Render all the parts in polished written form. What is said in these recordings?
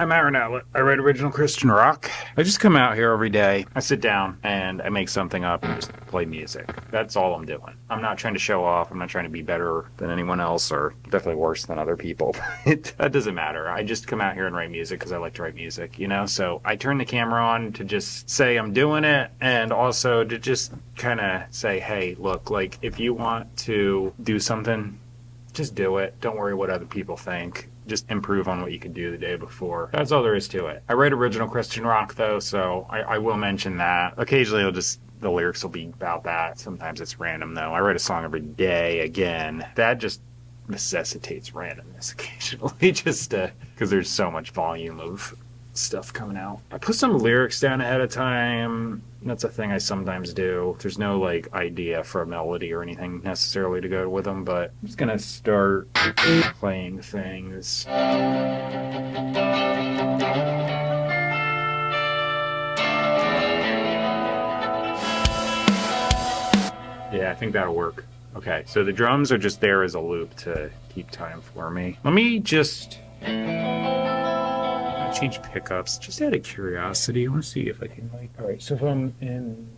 I'm Aaron Hallett. I write original Christian rock. I just come out here every day. I sit down and I make something up and just play music. That's all I'm doing. I'm not trying to show off. I'm not trying to be better than anyone else or definitely worse than other people. That doesn't matter. I just come out here and write music because I like to write music, you know? So I turn the camera on to just say I'm doing it and also to just kind of say, hey, look, like if you want to do something, just do it. Don't worry what other people think. Just improve on what you could do the day before. That's all there is to it. I write original Christian rock though, so I will mention that. Occasionally the lyrics will be about that. Sometimes it's random though. I write a song every day again. That just necessitates randomness occasionally just because there's so much volume of stuff coming out. I put some lyrics down ahead of time. That's a thing I sometimes do. There's no like idea for a melody or anything necessarily to go with them, but I'm just gonna start playing things. Yeah, I think that'll work. Okay, so the drums are just there as a loop to keep time for me. Let me just change pickups just out of curiosity. I want to see if I can like. All right, so if I'm in,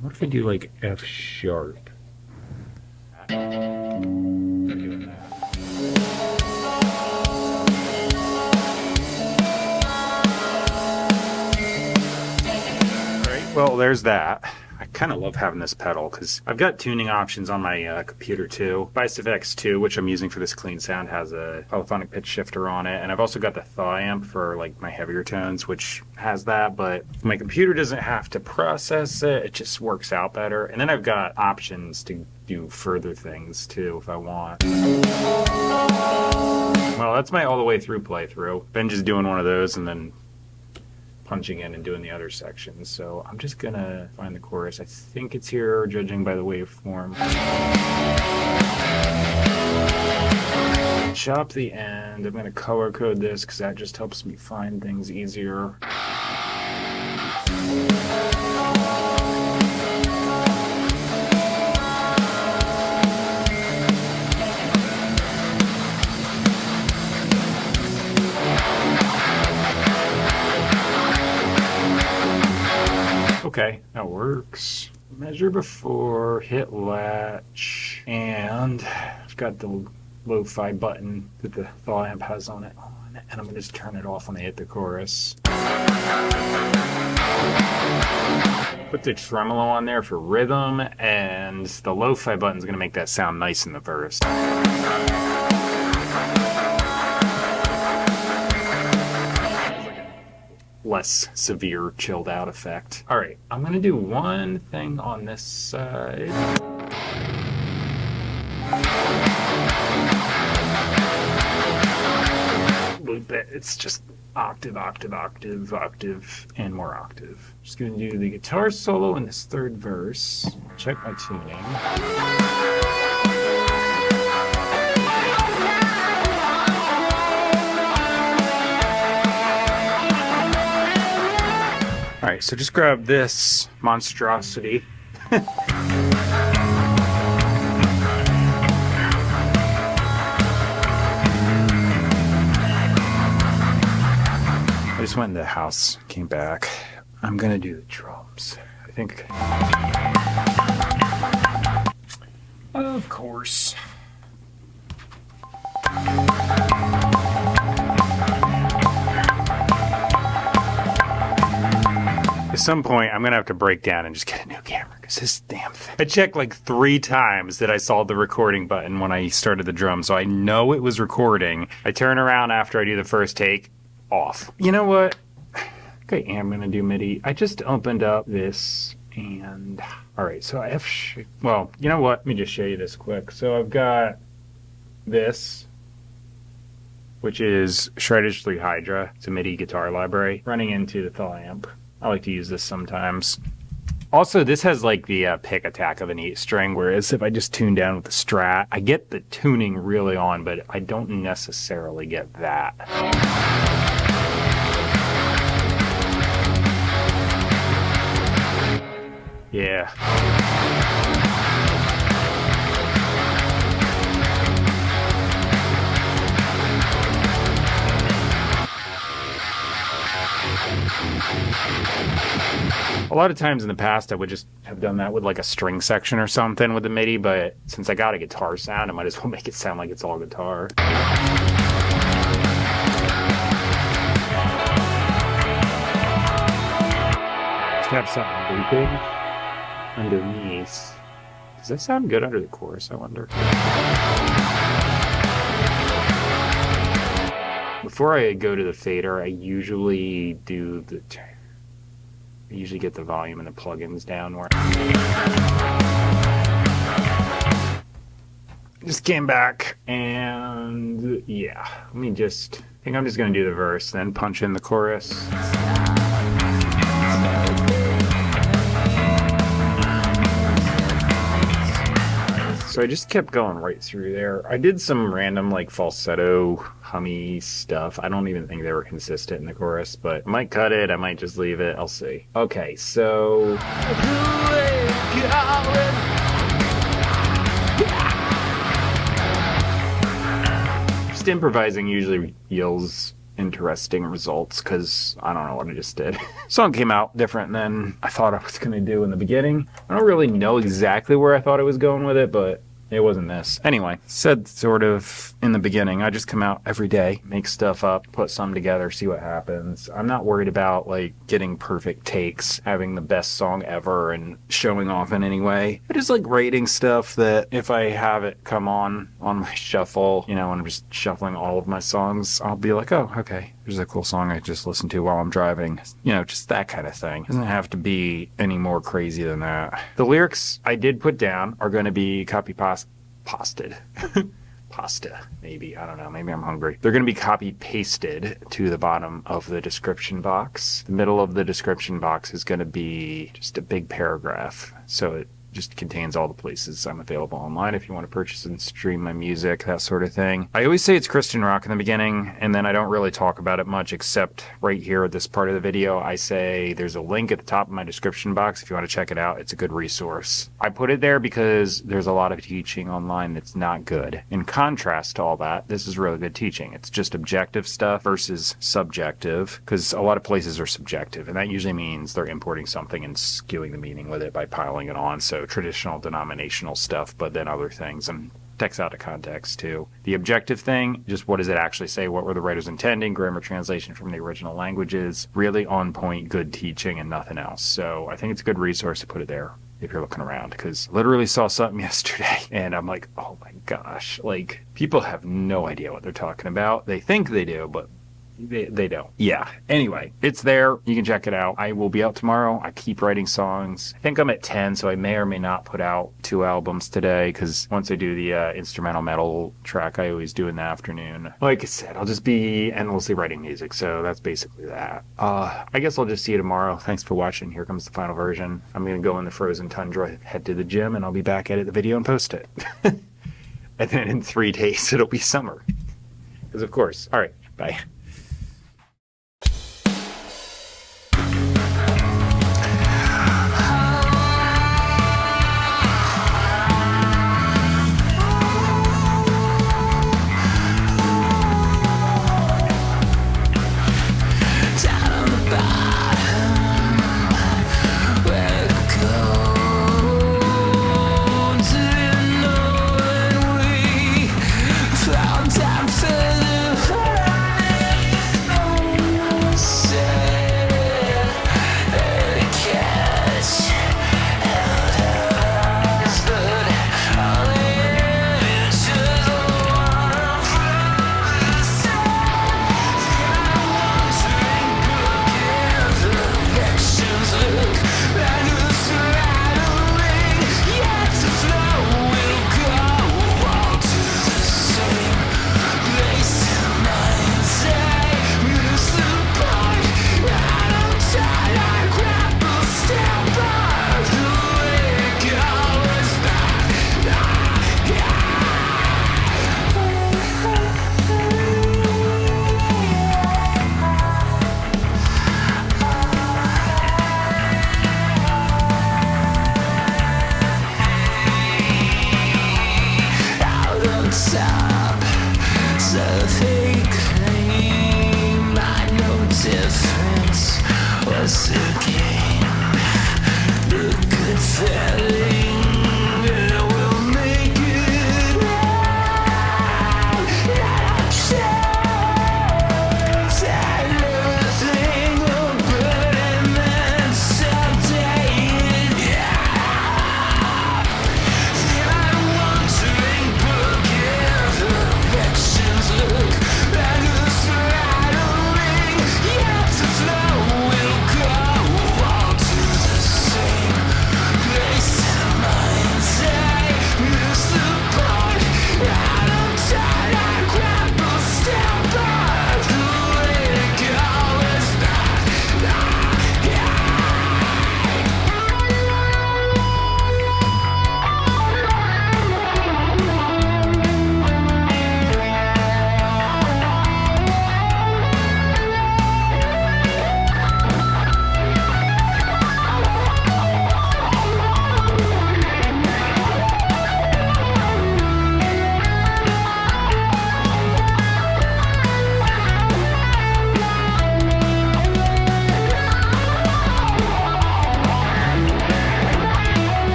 what if I do like F sharp? Doing that. All right, well, there's that. I kind of love having this pedal because I've got tuning options on my computer too. Bice X2, which I'm using for this clean sound, has a polyphonic pitch shifter on it, and I've also got the thaw amp for like my heavier tones, which has that, but my computer doesn't have to process it. It just works out better. And then I've got options to do further things too if I want. Well, that's my all the way through playthrough. Been just doing one of those and then punching in and doing the other sections. So I'm just gonna find the chorus. I think it's here, judging by the waveform. Chop the end. I'm gonna color code this because that just helps me find things easier. Okay, that works. Measure before, hit latch, and I've got the lo-fi button that the thaw amp has on it on, and I'm gonna just turn it off when I hit the chorus. Put the tremolo on there for rhythm, and the lo-fi button's gonna make that sound nice in the verse. Less severe chilled out effect. All right, I'm gonna do one thing on this side. Loop it. It's just octave, octave, octave, octave, and more octave. Just gonna do the guitar solo in this third verse. Check my tuning. All right, so just grab this monstrosity. I just went in the house, came back. I'm gonna do the drums. I think. Of course. At some point, I'm gonna have to break down and just get a new camera because this damn thing. I checked like 3 times that I saw the recording button when I started the drum, so I know it was recording. I turn around after I do the first take, off. You know what? Okay, I'm gonna do MIDI. I just opened up this and all right. So I have well, you know what? Let me just show you this quick. So I've got this, which is Shreddage 3 Hydra. It's a MIDI guitar library running into the thaw amp. I like to use this sometimes. Also, this has like the pick attack of an 8 string, whereas if I just tune down with the Strat, I get the tuning really on, but I don't necessarily get that. Yeah. A lot of times in the past, I would just have done that with like a string section or something with the MIDI, but since I got a guitar sound, I might as well make it sound like it's all guitar. Just have something looping underneath. Does that sound good under the chorus, I wonder? Before I go to the fader, I usually do the... I usually get the volume and the plugins down more. Just came back and yeah, let me just... I think I'm just gonna do the verse, then punch in the chorus. So I just kept going right through there. I did some random like falsetto hummy stuff. I don't even think they were consistent in the chorus, but I might cut it, I might just leave it, I'll see. Okay, so... Just improvising usually yields interesting results because I don't know what I just did. Song came out different than I thought I was going to do in the beginning. I don't really know exactly where I thought I was going with it, but it wasn't this. Anyway, said sort of in the beginning, I just come out every day, make stuff up, put some together, see what happens. I'm not worried about like getting perfect takes, having the best song ever and showing off in any way. I just like rating stuff that if I have it come on my shuffle, you know, and I'm just shuffling all of my songs, I'll be like, oh, okay, there's a cool song I just listened to while I'm driving. You know, just that kind of thing. It doesn't have to be any more crazy than that. The lyrics I did put down are going to be pasted. Pasta, maybe. I don't know. Maybe I'm hungry. They're going to be copy pasted to the bottom of the description box. The middle of the description box is going to be just a big paragraph. So it just contains all the places I'm available online if you want to purchase and stream my music, that sort of thing. I always say it's Christian rock in the beginning, and then I don't really talk about it much except right here at this part of the video. I say there's a link at the top of my description box if you want to check it out. It's a good resource. I put it there because there's a lot of teaching online that's not good. In contrast to all that, this is really good teaching. It's just objective stuff versus subjective, because a lot of places are subjective, and that usually means they're importing something and skewing the meaning with it by piling it on. So traditional denominational stuff, but then other things and text out of context too. The objective thing, just what does it actually say? What were the writers intending? Grammar translation from the original languages. Really on point, good teaching and nothing else. So I think it's a good resource to put it there if you're looking around, because literally saw something yesterday and I'm like, oh my gosh, like people have no idea what they're talking about. They think they do, but they don't. Yeah. Anyway, it's there. You can check it out. I will be out tomorrow. I keep writing songs. I think I'm at 10, so I may or may not put out 2 albums today, because once I do the instrumental metal track, I always do in the afternoon. Like I said, I'll just be endlessly writing music, so that's basically that. I guess I'll just see you tomorrow. Thanks for watching. Here comes the final version. I'm going to go in the frozen tundra, head to the gym, and I'll be back, edit the video, and post it. And then in 3 days, it'll be summer. Because of course. All right. Bye.